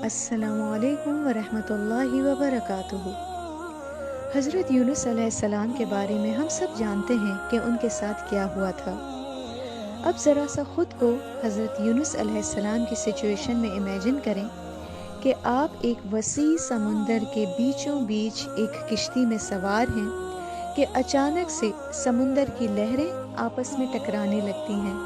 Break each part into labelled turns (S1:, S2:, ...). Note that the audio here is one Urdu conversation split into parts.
S1: السلام علیکم ورحمۃ اللہ وبرکاتہ۔ حضرت یونس علیہ السلام کے بارے میں ہم سب جانتے ہیں کہ ان کے ساتھ کیا ہوا تھا۔ اب ذرا سا خود کو حضرت یونس علیہ السلام کی سچویشن میں امیجن کریں کہ آپ ایک وسیع سمندر کے بیچوں بیچ ایک کشتی میں سوار ہیں کہ اچانک سے سمندر کی لہریں آپس میں ٹکرانے لگتی ہیں،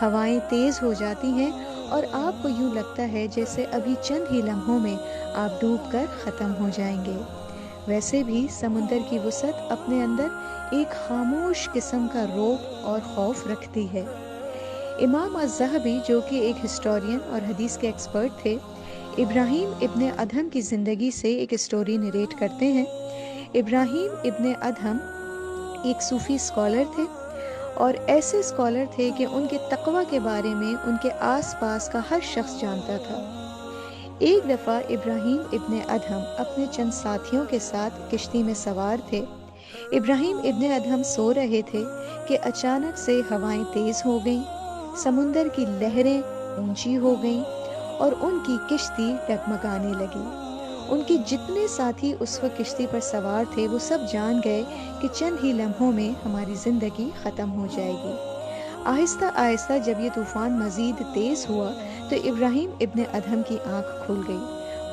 S1: ہوائیں تیز ہو جاتی ہیں اور آپ کو یوں لگتا ہے جیسے ابھی چند ہی لمحوں میں آپ ڈوب کر ختم ہو جائیں گے۔ ویسے بھی سمندر کی وسعت اپنے اندر ایک خاموش قسم کا رعب اور خوف رکھتی ہے۔ امام الذہبی جو کہ ایک ہسٹورین اور حدیث کے ایکسپرٹ تھے، ابراہیم ابن ادہم کی زندگی سے ایک اسٹوری نریٹ کرتے ہیں۔ ابراہیم ابن ادہم ایک صوفی اسکالر تھے اور ایسے اسکالر تھے کہ ان کے تقوی کے بارے میں ان کے آس پاس کا ہر شخص جانتا تھا۔ ایک دفعہ ابراہیم ابن ادہم اپنے چند ساتھیوں کے ساتھ کشتی میں سوار تھے۔ ابراہیم ابن ادہم سو رہے تھے کہ اچانک سے ہوائیں تیز ہو گئیں، سمندر کی لہریں اونچی ہو گئیں اور ان کی کشتی ڈگمگانے لگی۔ ان کے جتنے ساتھی اس وقت کشتی پر سوار تھے وہ سب جان گئے کہ چند ہی لمحوں میں ہماری زندگی ختم ہو جائے گی۔ آہستہ آہستہ جب یہ طوفان مزید تیز ہوا تو ابراہیم ابن ادہم کی آنکھ کھل گئی۔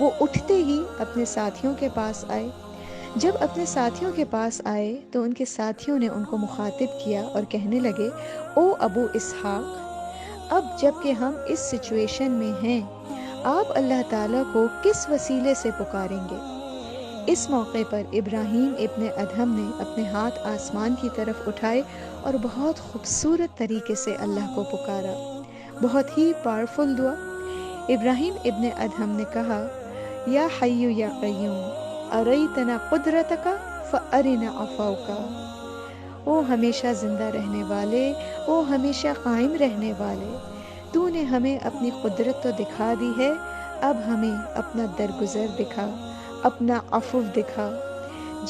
S1: وہ اٹھتے ہی اپنے ساتھیوں کے پاس آئے۔ جب اپنے ساتھیوں کے پاس آئے تو ان کے ساتھیوں نے ان کو مخاطب کیا اور کہنے لگے، او ابو اسحاق، اب جب کہ ہم اس سچویشن میں ہیں، آپ اللہ تعالیٰ کو کس وسیلے سے پکاریں گے؟ اس موقع پر ابراہیم ابن ادہم نے اپنے ہاتھ آسمان کی طرف اٹھائے اور بہت خوبصورت طریقے سے اللہ کو پکارا، بہت ہی پاورفل دعا۔ ابراہیم ابن ادہم نے کہا، یا حی یا قیوم اریتنا قدرتک فارنا عفوک، او ہمیشہ زندہ رہنے والے، او ہمیشہ قائم رہنے والے، تو نے ہمیں اپنی قدرت تو دکھا دی ہے، اب ہمیں اپنا درگزر دکھا، اپنا عفو دکھا۔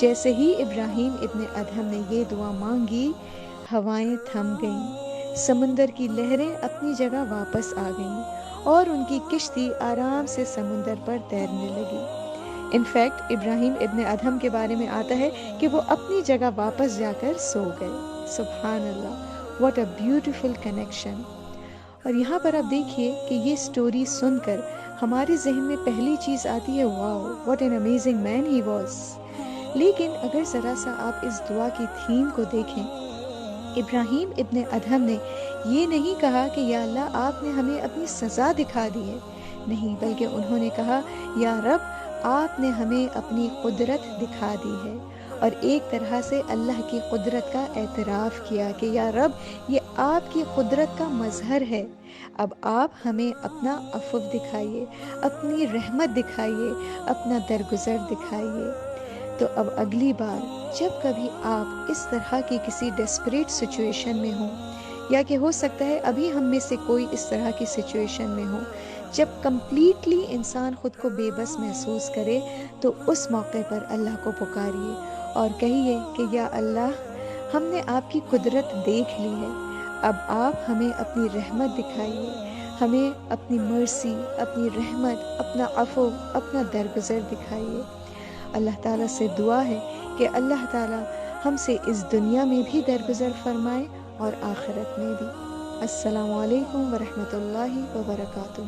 S1: جیسے ہی ابراہیم ابن ادہم نے یہ دعا مانگی، ہوائیں تھم گئیں، سمندر کی لہریں اپنی جگہ واپس آ گئیں اور ان کی کشتی آرام سے سمندر پر تیرنے لگی۔ انفیکٹ ابراہیم ابن ادہم کے بارے میں آتا ہے کہ وہ اپنی جگہ واپس جا کر سو گئے۔ سبحان اللہ، واٹ اے بیوٹیفل کنیکشن۔ اور یہاں پر آپ دیکھیے کہ یہ سٹوری سن کر ہمارے ذہن میں پہلی چیز آتی ہے، wow what an amazing man he was. لیکن اگر ذرا سا آپ اس دعا کی تھیم کو دیکھیں، ابراہیم ابن ادہم نے یہ نہیں کہا کہ یا اللہ آپ نے ہمیں اپنی سزا دکھا دی ہے، نہیں، بلکہ انہوں نے کہا، یا رب آپ نے ہمیں اپنی قدرت دکھا دی ہے، اور ایک طرح سے اللہ کی قدرت کا اعتراف کیا کہ یا رب یہ آپ کی قدرت کا مظہر ہے، اب آپ ہمیں اپنا عفو دکھائیے، اپنی رحمت دکھائیے، اپنا درگزر دکھائیے۔ تو اب اگلی بار جب کبھی آپ اس طرح کی کسی ڈیسپریٹ سچویشن میں ہوں، یا کہ ہو سکتا ہے ابھی ہم میں سے کوئی اس طرح کی سچویشن میں ہو جب کمپلیٹلی انسان خود کو بے بس محسوس کرے، تو اس موقع پر اللہ کو پکاریے اور کہیے کہ یا اللہ ہم نے آپ کی قدرت دیکھ لی ہے، اب آپ ہمیں اپنی رحمت دکھائیے، ہمیں اپنی مرسی، اپنی رحمت، اپنا عفو، اپنا درگزر دکھائیے۔ اللہ تعالیٰ سے دعا ہے کہ اللہ تعالیٰ ہم سے اس دنیا میں بھی درگزر فرمائے اور آخرت میں بھی۔ السلام علیکم ورحمۃ اللہ وبرکاتہ۔